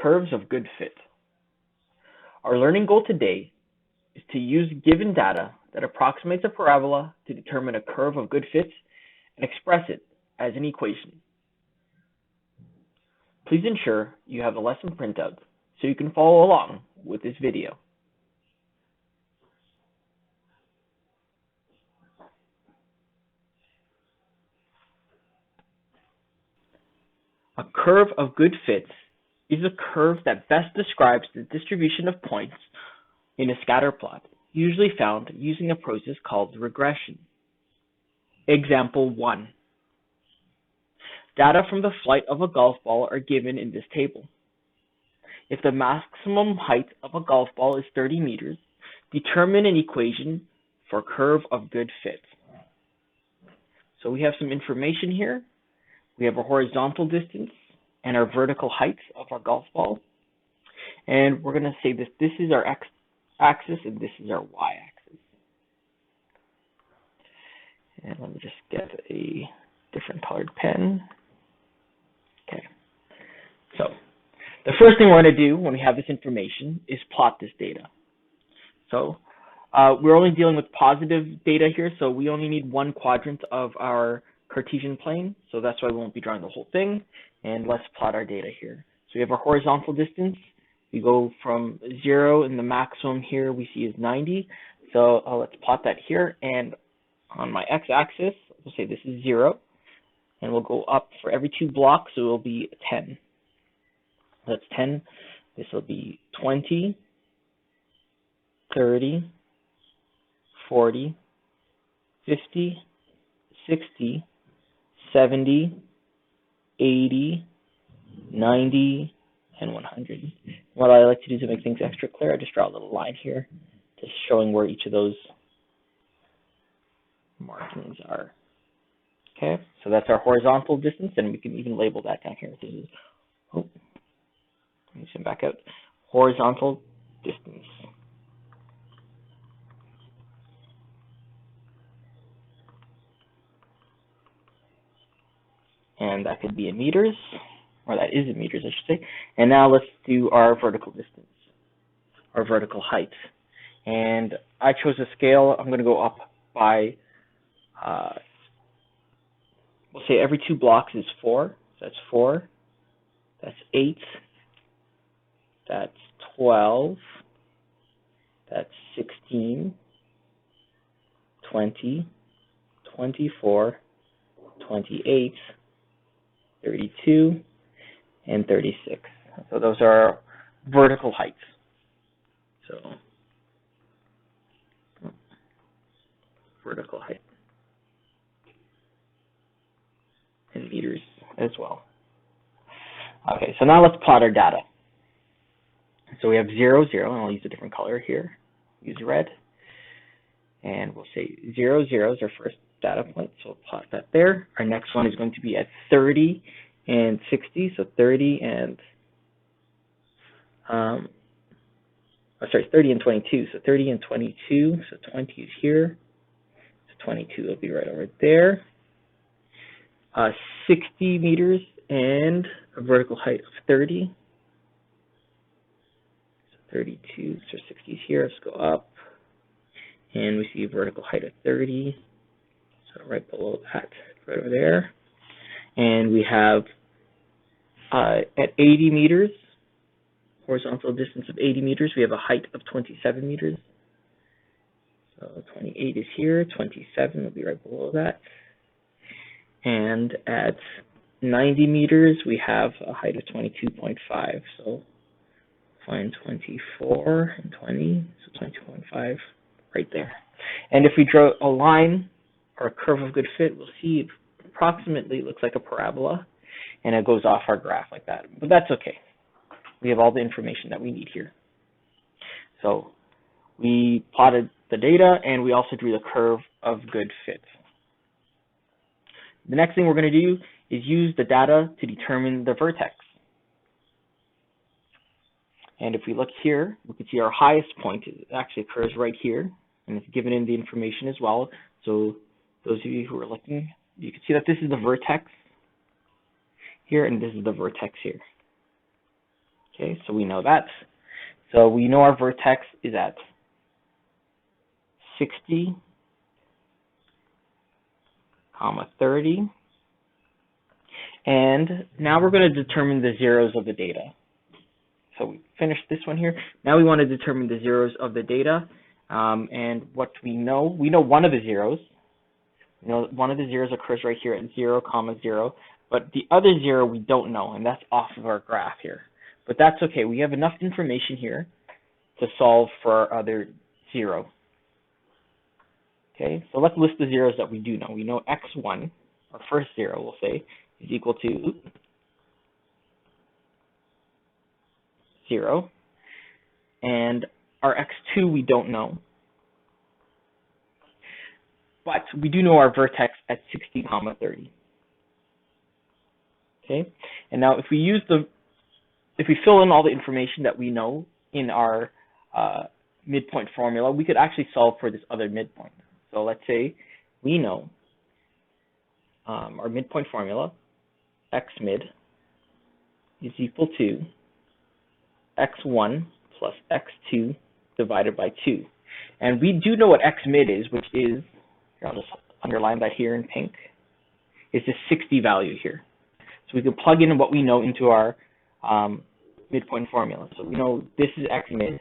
Curves of good fit. Our learning goal today is to use given data that approximates a parabola to determine a curve of good fit and express it as an equation. Please ensure you have the lesson printout so you can follow along with this video. A curve of good fit is a curve that best describes the distribution of points in a scatter plot, usually found using a process called regression. Example 1. Data from the flight of a golf ball are given in this table. If the maximum height of a golf ball is 30 meters, determine an equation for curve of good fit. So we have some information here. We have a horizontal distance and our vertical height of our golf ball. And we're going to say that this is our x-axis and this is our y-axis. And let me just get a different colored pen. Okay. So the first thing we're going to do when we have this information is plot this data. So we're only dealing with positive data here, so we only need one quadrant of our Cartesian plane, so that's why we won't be drawing the whole thing. And let's plot our data here. So we have our horizontal distance. We go from 0, and the maximum here we see is 90. So let's plot that here. And on my x-axis, we'll say this is 0. And we'll go up for every 2 blocks, so it will be 10. That's 10. This will be 20, 30, 40, 50, 60, 70, 80, 90, and 100. What I like to do to make things extra clear, I just draw a little line here, just showing where each of those markings are. Okay, so that's our horizontal distance, and we can even label that down here. This is, let me zoom back out, horizontal distance. And that could be in meters, or that is in meters, I should say. And now let's do our vertical distance, our vertical height. And I chose a scale. I'm going to go up by, we'll say every 2 blocks is 4. So that's 4. That's 8. That's 12. That's 16. 20. 24. 28. 32, and 36. So those are vertical heights. So vertical height in meters as well. Okay, so now let's plot our data. So we have 0, 0, and I'll use a different color here. Use red. And we'll say 0, 0 is our first data point, so we'll plot that there. Our next one is going to be at 30 and 60, so 30 and 30 and 22, so 30 and 22, so 20 is here, so 22 will be right over there. 60 meters and a vertical height of 30, so 32, so 60 is here. Let's go up, and we see a vertical height of 30. So right below that, right over there. And we have at 80 meters, horizontal distance of 80 meters, we have a height of 27 meters. So 28 is here, 27 will be right below that. And at 90 meters, we have a height of 22.5. So find 24 and 20, so 22.5 right there. And if we draw a line or a curve of good fit, we'll see it approximately looks like a parabola, and it goes off our graph like that. But that's okay. We have all the information that we need here. So we plotted the data, and we also drew the curve of good fit. The next thing we're going to do is use the data to determine the vertex. And if we look here, we can see our highest point actually occurs right here, and it's given in the information as well. So those of you who are looking, you can see that this is the vertex here, and this is the vertex here. Okay, so we know that. So we know our vertex is at 60, 30. And now we're going to determine the zeros of the data. So we finished this one here. Now we want to determine the zeros of the data. And what we know one of the zeros. One of the zeros occurs right here at 0, 0. But the other 0 we don't know, and that's off of our graph here. But that's okay. We have enough information here to solve for our other 0. Okay, so let's list the zeros that we do know. We know x1, our first 0, we'll say, is equal to 0. And our x2 we don't know. But we do know our vertex at 60, 30. Okay, and now if we fill in all the information that we know in our midpoint formula, we could actually solve for this other midpoint. So let's say we know our midpoint formula, x mid, is equal to x1 plus x2 divided by 2. And we do know what x mid is, which is, I'll just underline that here in pink, is the 60 value here. So we can plug in what we know into our midpoint formula. So we know this is x mid,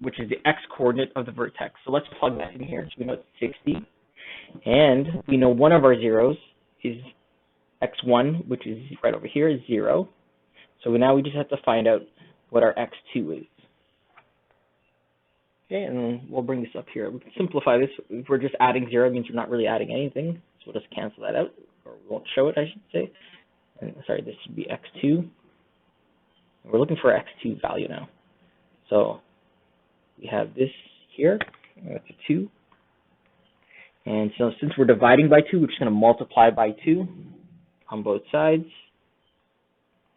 which is the x-coordinate of the vertex. So let's plug that in here. So we know it's 60. And we know one of our zeros is x1, which is right over here, is 0. So now we just have to find out what our x2 is. Okay, and then we'll bring this up here. We can simplify this. If we're just adding 0, it means we're not really adding anything. So we'll just cancel that out, or we won't show it, I should say. And sorry, this should be x2. We're looking for our x2 value now. So we have this here, that's a 2. And so since we're dividing by 2, we're just going to multiply by 2 on both sides.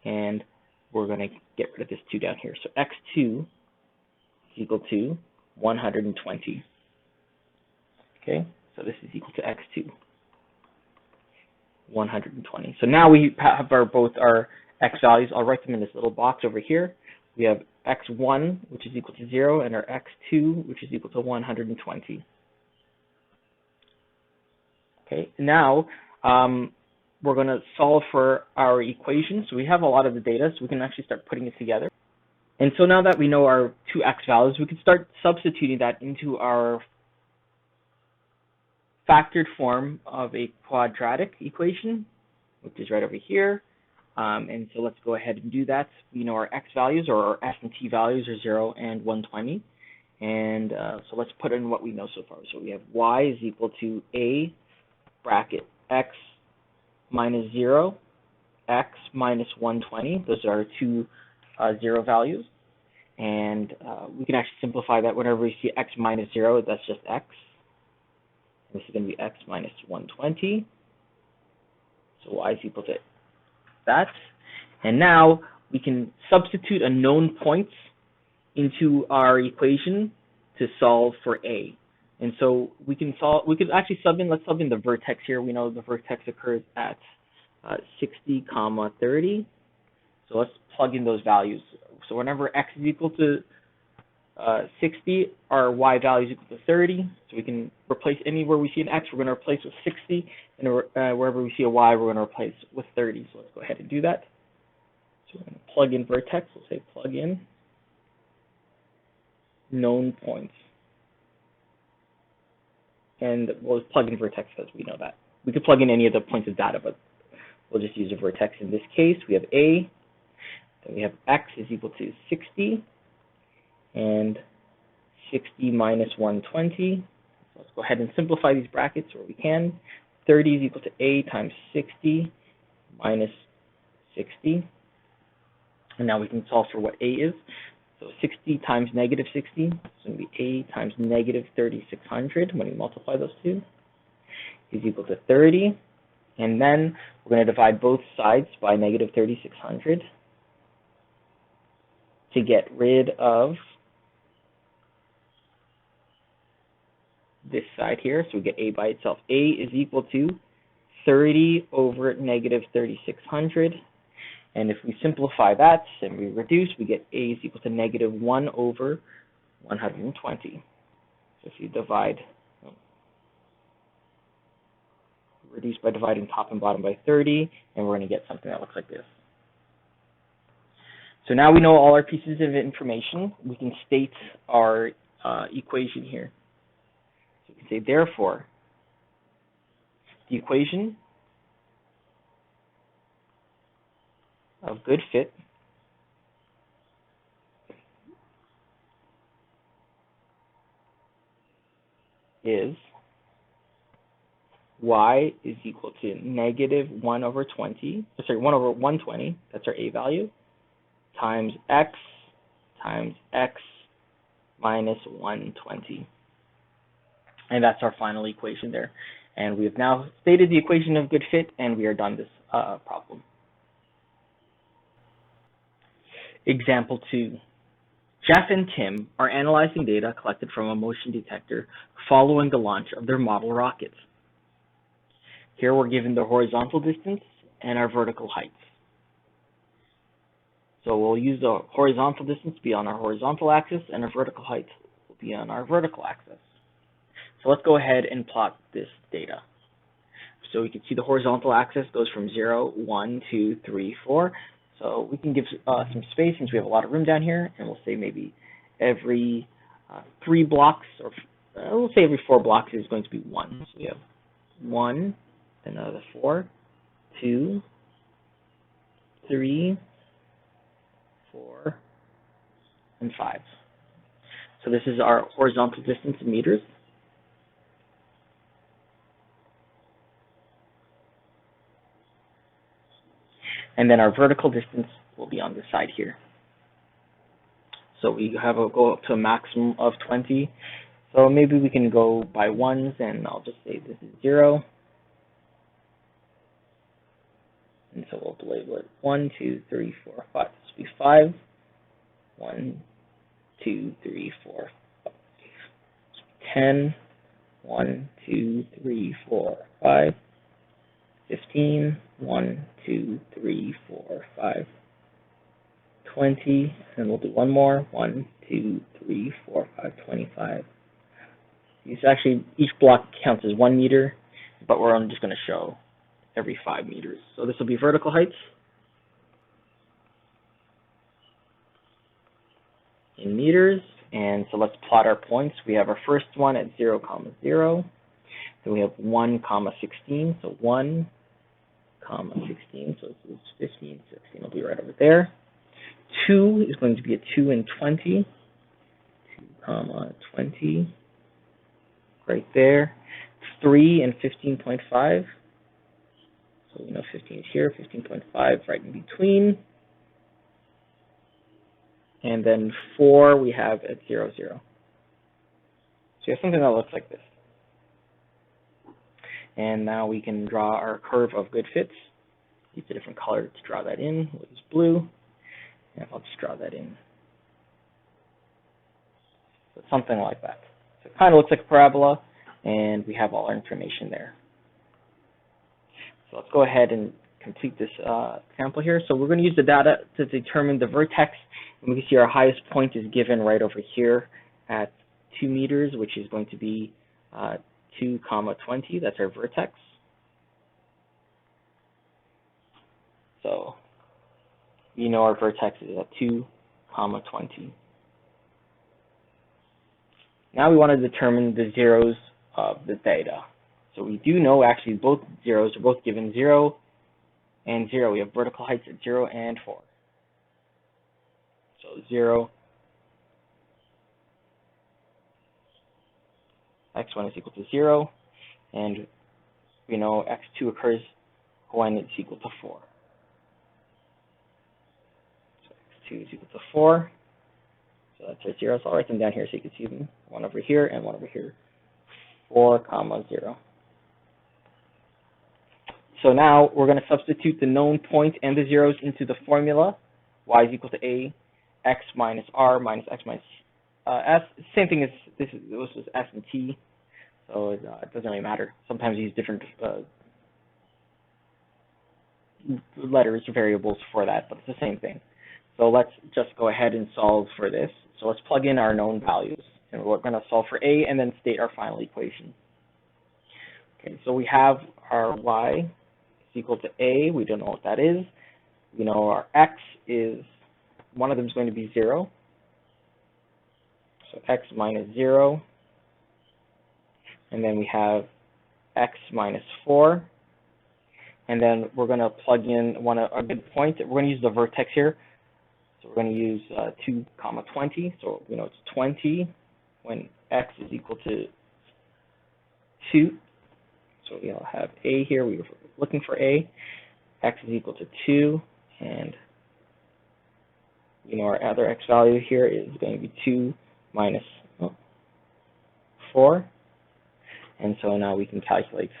And we're going to get rid of this 2 down here. So x2 is equal to 120. Okay, so this is equal to x2, 120. So now we have both our x values. I'll write them in this little box over here. We have x1, which is equal to 0, and our x2, which is equal to 120. Okay, now we're going to solve for our equation. So we have a lot of the data, so we can actually start putting it together. And so now that we know our two x values, we can start substituting that into our factored form of a quadratic equation, which is right over here. And so let's go ahead and do that. We know our x values, or our s and t values, are 0 and 120. And so let's put in what we know so far. So we have y is equal to a bracket x minus 0, x minus 120. Those are our two 0 values. And we can actually simplify that. Whenever we see x minus 0, that's just x. This is going to be x minus 120. So y is equal to that. And now we can substitute a known point into our equation to solve for a. And so we can actually sub in, let's sub in the vertex here. We know the vertex occurs at 60, 30. So let's plug in those values. So whenever x is equal to 60, our y value is equal to 30. So we can replace anywhere we see an x, we're going to replace with 60. And wherever we see a y, we're going to replace with 30. So let's go ahead and do that. So we're going to plug in vertex. We'll say plug in known points. And we'll just plug in vertex because we know that. We could plug in any of the points of data, but we'll just use a vertex in this case. We have a, then we have x is equal to 60, and 60 minus 120. So let's go ahead and simplify these brackets where we can. 30 is equal to a times 60 minus 60. And now we can solve for what a is. So 60 times negative 60 is going to be a times negative 3600 when we multiply those two is equal to 30. And then we're going to divide both sides by negative 3600 to get rid of this side here. So we get a by itself. A is equal to 30 over negative 3600. And if we simplify that and we reduce, we get a is equal to negative 1 over 120. So if you divide, reduce by dividing top and bottom by 30, and we're going to get something that looks like this. So now we know all our pieces of information. We can state our equation here. So we can say, therefore, the equation of good fit is y is equal to negative 1 over 20, sorry, 1 over 120, that's our a value, times x minus 120. And that's our final equation there. And we have now stated the equation of good fit, and we are done this problem. Example 2. Jeff and Tim are analyzing data collected from a motion detector following the launch of their model rockets. Here we're given the horizontal distance and our vertical heights. So we'll use the horizontal distance to be on our horizontal axis, and our vertical height will be on our vertical axis. So let's go ahead and plot this data. So we can see the horizontal axis goes from 0, 1, 2, 3, 4. So we can give some space since we have a lot of room down here, and we'll say maybe every 3 blocks, or we'll say every 4 blocks is going to be 1. So we have 1, then another 4, 2, 3, 4, and 5. So this is our horizontal distance in meters. And then our vertical distance will be on the side here. So we have a go up to a maximum of 20. So maybe we can go by ones, and I'll just say this is 0. And so we'll label it 1, 2, 3, 4, 5. This will be 5. 1, 2, 3, 4, 5. 10. 1, 2, 3, 4, 5. 15, 1, 2, 3, 4, 5, 20, and we'll do one more, 1, 2, 3, 4, 5, 25. These actually, each block counts as 1 meter, but we're only just going to show every 5 meters. So this will be vertical heights in meters, and so let's plot our points. We have our first one at 0, 0. Then we have 1, 16, so 1, 16, so this is 15, 16 will be right over there. 2 is going to be a 2 and 20, 2, 20, right there. 3 and 15.5, so we know 15 is here, 15.5 right in between. And then 4 we have at 0, 0. So you have something that looks like this. And now we can draw our curve of good fits. Use a different color to draw that in. We'll use blue, and I'll just draw that in. So something like that. So it kind of looks like a parabola, and we have all our information there. So let's go ahead and complete this example here. So we're going to use the data to determine the vertex. And we can see our highest point is given right over here at 2 meters, which is going to be 2, 20, that's our vertex. So you know our vertex is at 2, 20. Now we want to determine the zeros of the data. So we do know actually both zeros are both given 0 and 0. We have vertical heights at 0 and 4. So 0, x1 is equal to 0, and we know x2 occurs when it's equal to 4. So x2 is equal to 4. So that's our zeros. I'll write them down here so you can see them. One over here and one over here. 4, 0. So now we're going to substitute the known point and the zeros into the formula. Y is equal to a, x minus r minus x minus s. Same thing as this was s and t. So it doesn't really matter. Sometimes you use different letters, variables for that, but it's the same thing. So let's just go ahead and solve for this. So let's plug in our known values, and we're going to solve for a and then state our final equation. Okay, so we have our y is equal to a. We don't know what that is. We know our x is, one of them is going to be 0. So x minus 0. And then we have x minus 4. And then we're going to plug in a good point. We're going to use the vertex here. So we're going to use 2, 20. So we know it's 20 when x is equal to 2. So we'll have a here. We were looking for a. X is equal to 2. And you know our other x value here is going to be 2 minus 4. And so now we can calculate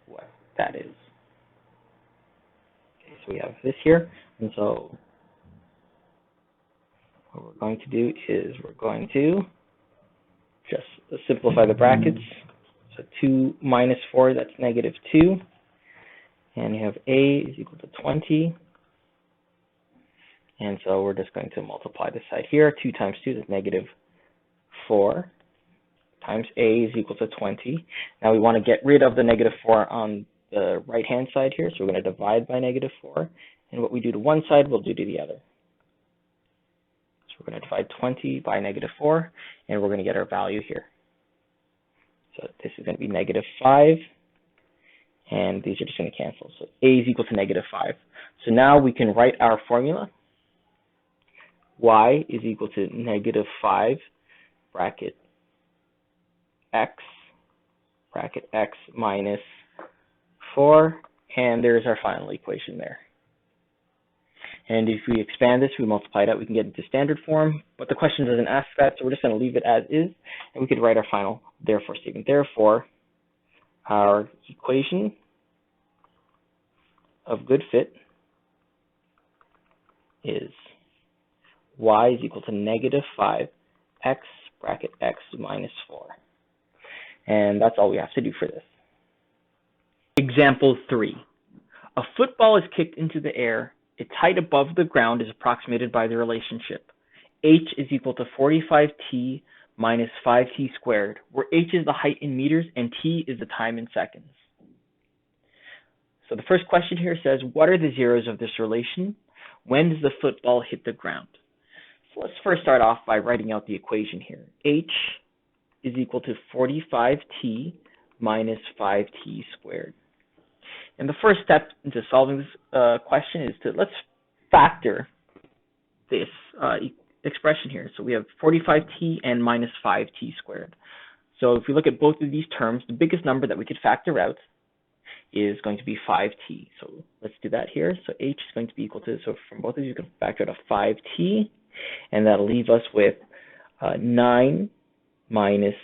what that is. Okay, so we have this here. And so what we're going to do is we're going to just simplify the brackets. So 2 minus 4, that's negative 2. And you have a is equal to 20. And so we're just going to multiply this side here. 2 times 2 is negative 4 times a is equal to 20. Now we want to get rid of the negative 4 on the right-hand side here. So we're going to divide by negative 4. And what we do to one side, we'll do to the other. So we're going to divide 20 by negative 4. And we're going to get our value here. So this is going to be negative 5. And these are just going to cancel. So a is equal to negative 5. So now we can write our formula. Y is equal to negative 5 bracket x minus 4. And there's our final equation there. And if we expand this, we multiply it out, we can get into standard form. But the question doesn't ask that, so we're just going to leave it as is. And we could write our final therefore statement. Therefore, our equation of good fit is y is equal to negative 5 x bracket x minus 4. And that's all we have to do for this. Example 3. A football is kicked into the air. Its height above the ground is approximated by the relationship h is equal to 45t minus 5t squared, where h is the height in meters and t is the time in seconds. So the first question here says, what are the zeros of this relation? When does the football hit the ground? So let's first start off by writing out the equation here. H is equal to 45t minus 5t squared. And the first step into solving this question is to let's factor this expression here. So we have 45t and minus 5t squared. So if we look at both of these terms, the biggest number that we could factor out is going to be 5t. So let's do that here. So h is going to be equal to, so from both of these, you can factor out a 5t, and that'll leave us with 9 minus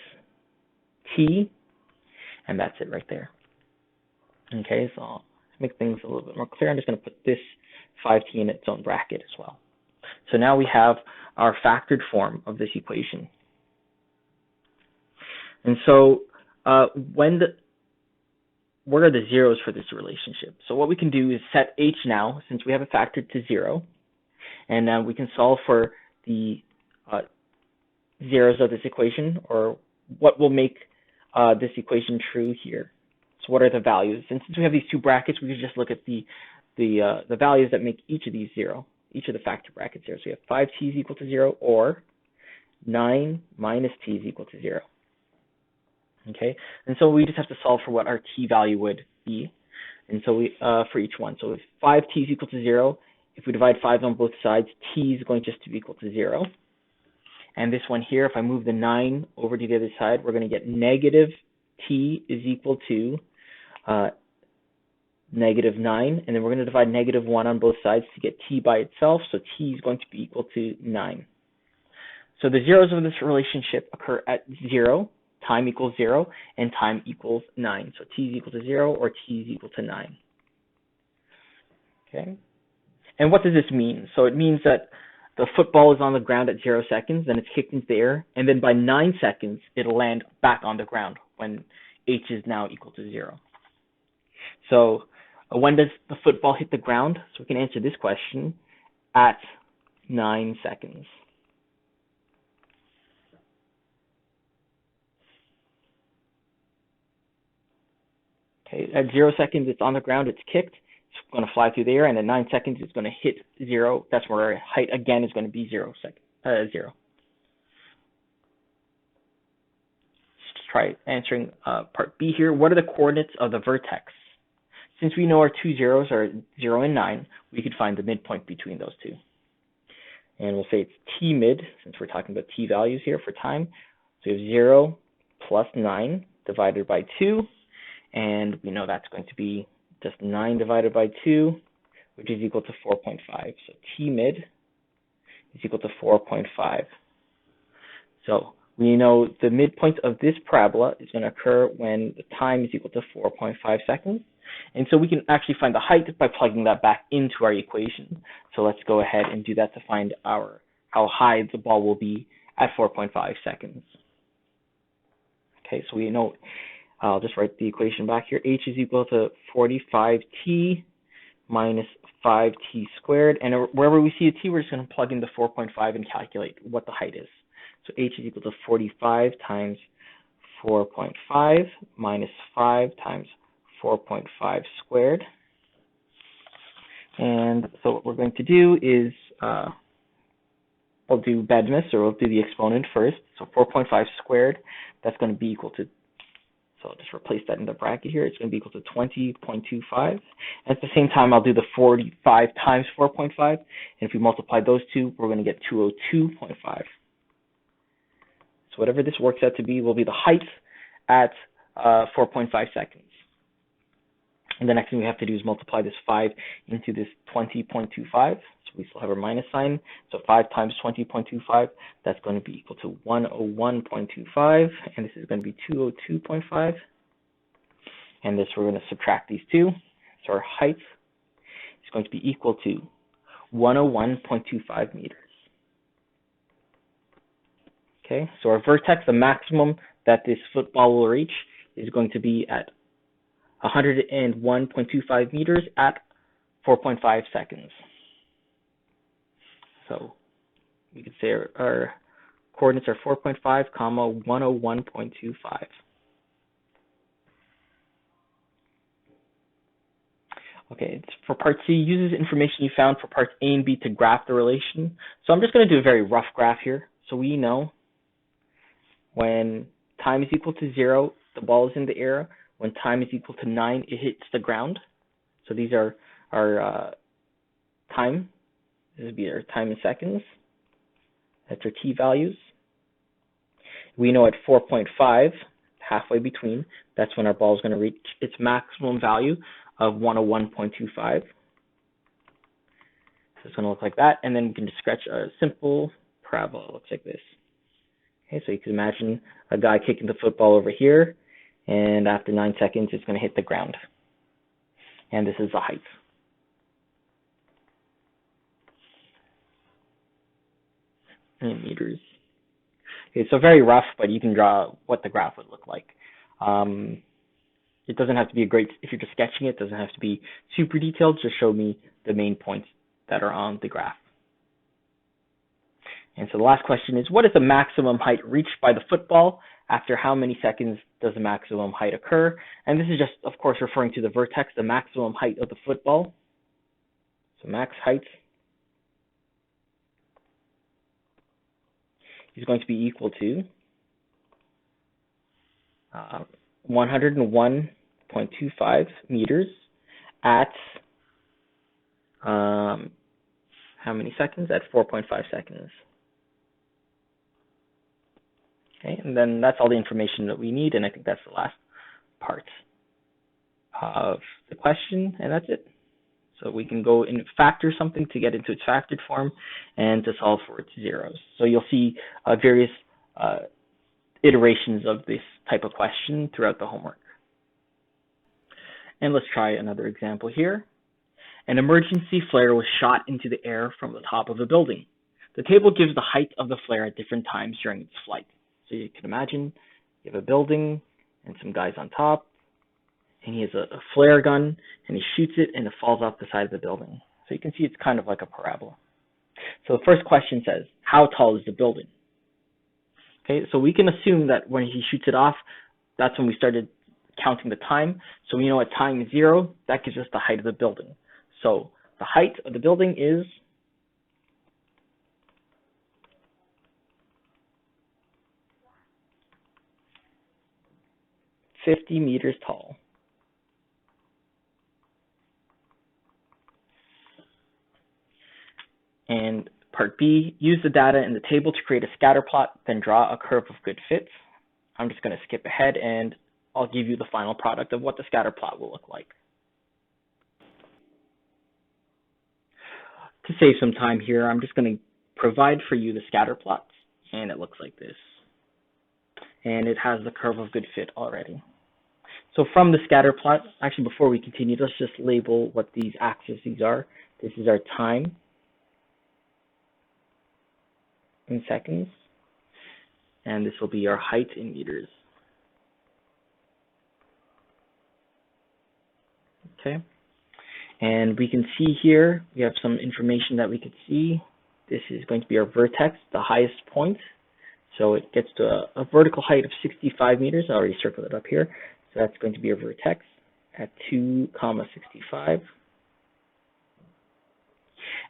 t, and that's it right there. Okay, so to make things a little bit more clear, I'm just going to put this 5t in its own bracket as well. So now we have our factored form of this equation. And so what are the zeros for this relationship? So what we can do is set h now, since we have it factored to 0, and we can solve for the zeros of this equation, or what will make this equation true here. So what are the values? And since we have these two brackets, we can just look at the values that make each of these 0, each of the factor brackets 0. So we have 5t is equal to 0, or 9 minus t is equal to 0. Okay, and so we just have to solve for what our t value would be, and so we for each one. So if 5t is equal to 0, if we divide 5 on both sides, t is going just to be equal to 0. And this one here, if I move the 9 over to the other side, we're going to get negative t is equal to negative 9, and then we're going to divide negative 1 on both sides to get t by itself, so t is going to be equal to 9. So the zeros of this relationship occur at 0, time equals 0, and time equals 9. So t is equal to 0, or t is equal to 9. Okay. And what does this mean? So it means that the football is on the ground at 0 seconds, then it's kicked into the air, and then by 9 seconds, it'll land back on the ground when h is now equal to 0. So When does the football hit the ground? So we can answer this question at 9 seconds. Okay, at 0 seconds, it's on the ground, it's kicked, it's going to fly through the air, and at 9 seconds, it's going to hit 0. That's where our height again is going to be 0. Let's try answering part B here. What are the coordinates of the vertex? Since we know our two zeros are 0 and 9, we could find the midpoint between those two. And we'll say it's t mid, since we're talking about t values here for time. So we have 0 plus 9 divided by 2. And we know that's going to be just 9 divided by 2, which is equal to 4.5. So t mid is equal to 4.5. So we know the midpoint of this parabola is going to occur when the time is equal to 4.5 seconds. And so we can actually find the height by plugging that back into our equation. So let's go ahead and do that to find how high the ball will be at 4.5 seconds. Okay, so we know, I'll just write the equation back here. H is equal to 45t minus 5t squared. And wherever we see a t, we're just going to plug in the 4.5 and calculate what the height is. So h is equal to 45 times 4.5 minus 5 times 4.5 squared. And so what we're going to do is we'll do Bedmus, or we'll do the exponent first. So 4.5 squared, that's going to be equal to, so I'll just replace that in the bracket here. It's going to be equal to 20.25. At the same time, I'll do the 45 times 4.5. And if we multiply those two, we're going to get 202.5. So whatever this works out to be will be the height at 4.5 seconds. And the next thing we have to do is multiply this 5 into this 20.25. So we still have our minus sign. So 5 times 20.25, that's going to be equal to 101.25. And this is going to be 202.5. And this, we're going to subtract these two. So our height is going to be equal to 101.25 meters. Okay, so our vertex, the maximum that this football will reach, is going to be at 101.25 meters at 4.5 seconds. So we could say our coordinates are 4.5, 101.25. Okay, it's for part C, uses information you found for parts A and B to graph the relation. So I'm just going to do a very rough graph here. So we know when time is equal to 0, the ball is in the air. When time is equal to 9, it hits the ground. So these are our time. This would be our time in seconds. That's our t values. We know at 4.5, halfway between, that's when our ball is going to reach its maximum value of 101.25. So it's going to look like that. And then we can just sketch a simple parabola. It looks like this. Okay, so you can imagine a guy kicking the football over here, and after 9 seconds, it's going to hit the ground. And this is the height. In meters. Okay, so very rough, but you can draw what the graph would look like. It doesn't have to be if you're just sketching it, it doesn't have to be super detailed. Just show me the main points that are on the graph. And so the last question is, what is the maximum height reached by the football? After how many seconds does the maximum height occur? And this is just, of course, referring to the vertex, the maximum height of the football. So max height is going to be equal to 101.25 meters at how many seconds? At 4.5 seconds. Okay, and then that's all the information that we need, and I think that's the last part of the question, and that's it. So we can go and factor something to get into its factored form and to solve for its zeros. So you'll see various iterations of this type of question throughout the homework. And let's try another example here. An emergency flare was shot into the air from the top of a building. The table gives the height of the flare at different times during its flight. So you can imagine you have a building and some guys on top, and he has a flare gun, and he shoots it, and it falls off the side of the building. So you can see it's kind of like a parabola. So the first question says, how tall is the building? Okay, so we can assume that when he shoots it off, that's when we started counting the time. So we know at time 0, that gives us the height of the building. So the height of the building is 50 meters tall. And part B, use the data in the table to create a scatter plot, then draw a curve of good fit. I'm just going to skip ahead and I'll give you the final product of what the scatter plot will look like. To save some time here, I'm just going to provide for you the scatter plots, and it looks like this. And it has the curve of good fit already. So from the scatter plot, actually before we continue, let's just label what these axes are. This is our time in seconds, and this will be our height in meters. Okay, and we can see here, we have some information that we could see. This is going to be our vertex, the highest point. So it gets to a vertical height of 65 meters. I already circled it up here. So that's going to be a vertex at 2,65.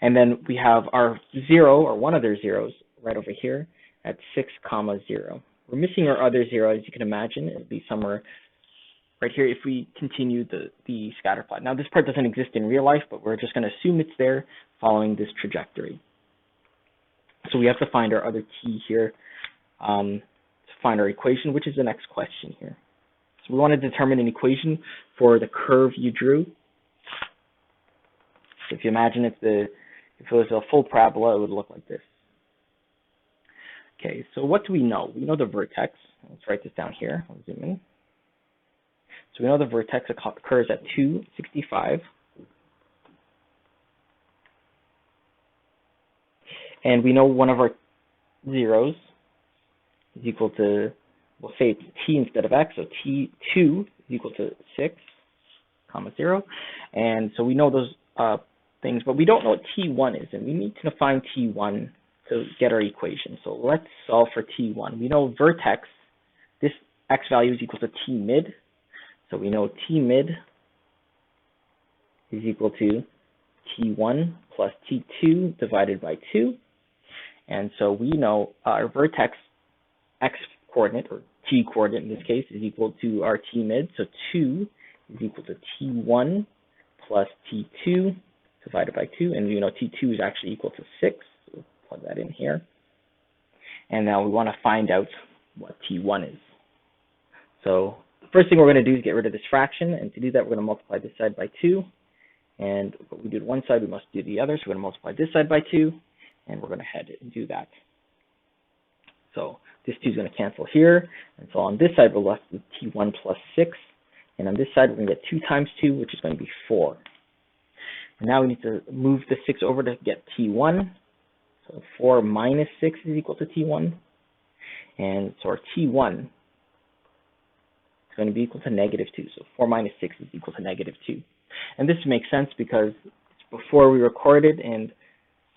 And then we have our 0, or one of their zeros, right over here at 6,0. We're missing our other 0, as you can imagine. It would be somewhere right here if we continue the scatter plot. Now, this part doesn't exist in real life, but we're just going to assume it's there following this trajectory. So we have to find our other t here to find our equation, which is the next question here. So we want to determine an equation for the curve you drew. So if you imagine if it was a full parabola, it would look like this. Okay, so what do we know? We know the vertex. Let's write this down here. I'll zoom in. So we know the vertex occurs at 265. And we know one of our zeros is equal to, we'll say it's t instead of x, so t2 is equal to 6, 0. And so we know those things, but we don't know what t1 is, and we need to find t1 to get our equation. So let's solve for t1. We know vertex, this x value is equal to t mid, so we know t mid is equal to t1 plus t2 divided by 2. And so we know our vertex x coordinate, or t coordinate in this case, is equal to our t mid. So 2 is equal to t1 plus t2 divided by 2. And you know t2 is actually equal to 6. So we'll plug that in here. And now we want to find out what t1 is. So the first thing we're going to do is get rid of this fraction. And to do that, we're going to multiply this side by 2. And what we do to one side, we must do the other. So we're going to multiply this side by 2. And we're going to head and do that. So this 2 is going to cancel here. And so on this side, we're left with t1 plus 6. And on this side, we're going to get 2 times 2, which is going to be 4. And now we need to move the 6 over to get t1. So 4 minus 6 is equal to t1. And so our t1 is going to be equal to negative 2. So 4 minus 6 is equal to negative 2. And this makes sense because it's before we recorded, and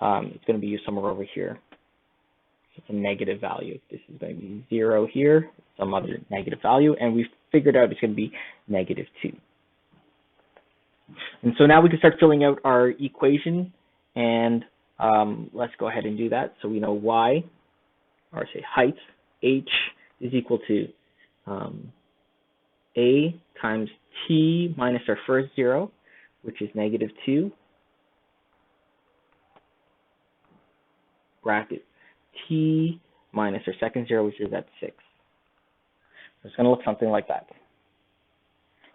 it's going to be used somewhere over here. So it's a negative value. This is going to be 0 here, some other negative value, and we've figured out it's going to be negative 2. And so now we can start filling out our equation, and let's go ahead and do that. So we know y, or say height, h, is equal to a times t minus our first 0, which is negative 2, bracket t minus our second 0, which is at 6. So it's going to look something like that.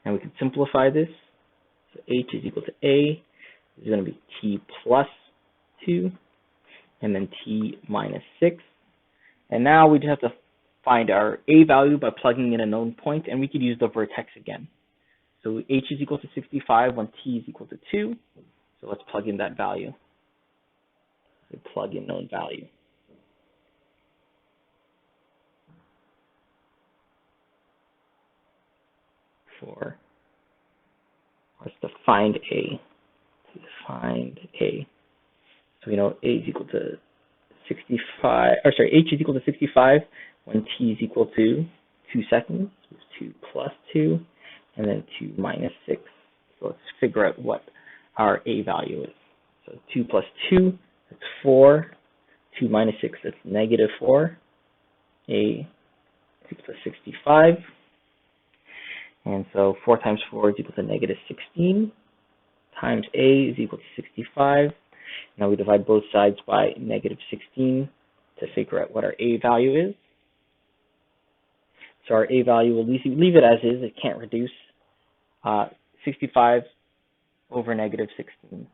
And we can simplify this. So h is equal to a is going to be t plus 2, and then t minus 6. And now we just have to find our a value by plugging in a known point, and we could use the vertex again. So h is equal to 65 when t is equal to 2. So let's plug in that value. So plug in known value. For Let's to find A. So we know A is equal to 65, or sorry, H is equal to 65 when T is equal to 2 seconds. 2 plus 2, and then 2 minus 6. So let's figure out what our A value is. So 2 plus 2, that's 4. 2 minus 6, that's negative 4. A is equal to 65. And so 4 times 4 is equal to negative 16. Times A is equal to 65. Now we divide both sides by negative 16 to figure out what our A value is. So our A value, we'll leave it as is. It can't reduce. 65 over negative 16.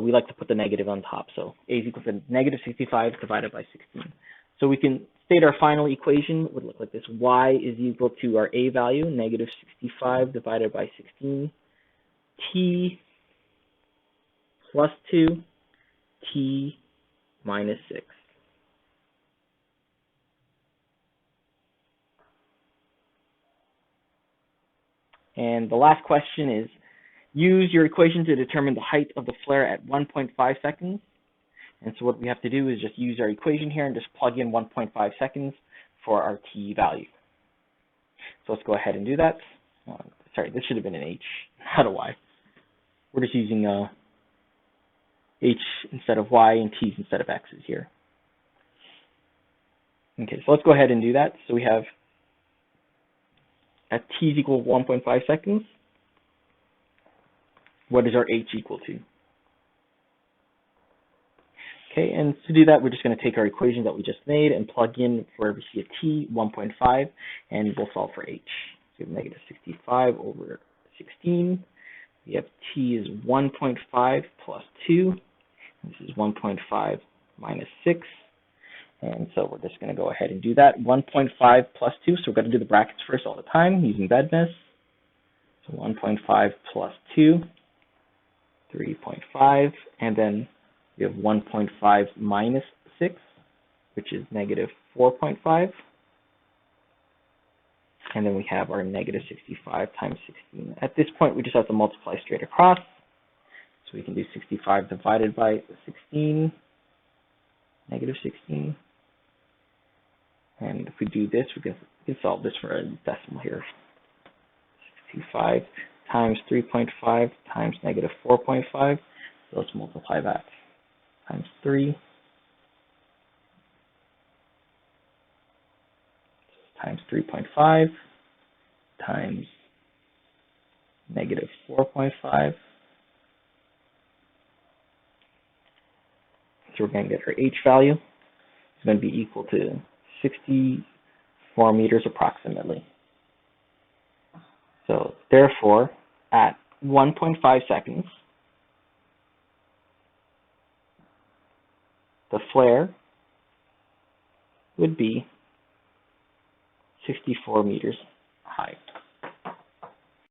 We like to put the negative on top. So A is equal to negative 65 divided by 16. So we can state our final equation would look like this. Y is equal to our A value, negative 65 divided by 16. T plus 2, T minus 6. And the last question is, use your equation to determine the height of the flare at 1.5 seconds. And so what we have to do is just use our equation here and just plug in 1.5 seconds for our T value. So let's go ahead and do that. Sorry, this should have been an H, not a Y. We're just using H instead of Y and T's instead of X's here. Okay, so let's go ahead and do that. So we have at T is equal to 1.5 seconds, what is our H equal to? Okay, and to do that, we're just going to take our equation that we just made and plug in where we see a T, 1.5, and we'll solve for H. So we have negative 65 over 16. We have T is 1.5 plus 2. This is 1.5 minus 6. And so we're just going to go ahead and do that. 1.5 plus 2, so we're going to do the brackets first all the time using Bedness. So 1.5 plus 2, 3.5, and then we have 1.5 minus 6, which is negative 4.5. And then we have our negative 65 times 16. At this point, we just have to multiply straight across. So we can do 65 divided by 16, negative 16. And if we do this, we can solve this for a decimal here. 65 times 3.5 times negative 4.5. So let's multiply that times 3 times 3.5 times negative 4.5. So we're going to get our H value. It's going to be equal to 64 meters approximately. So therefore, at 1.5 seconds, the flare would be 64 meters high.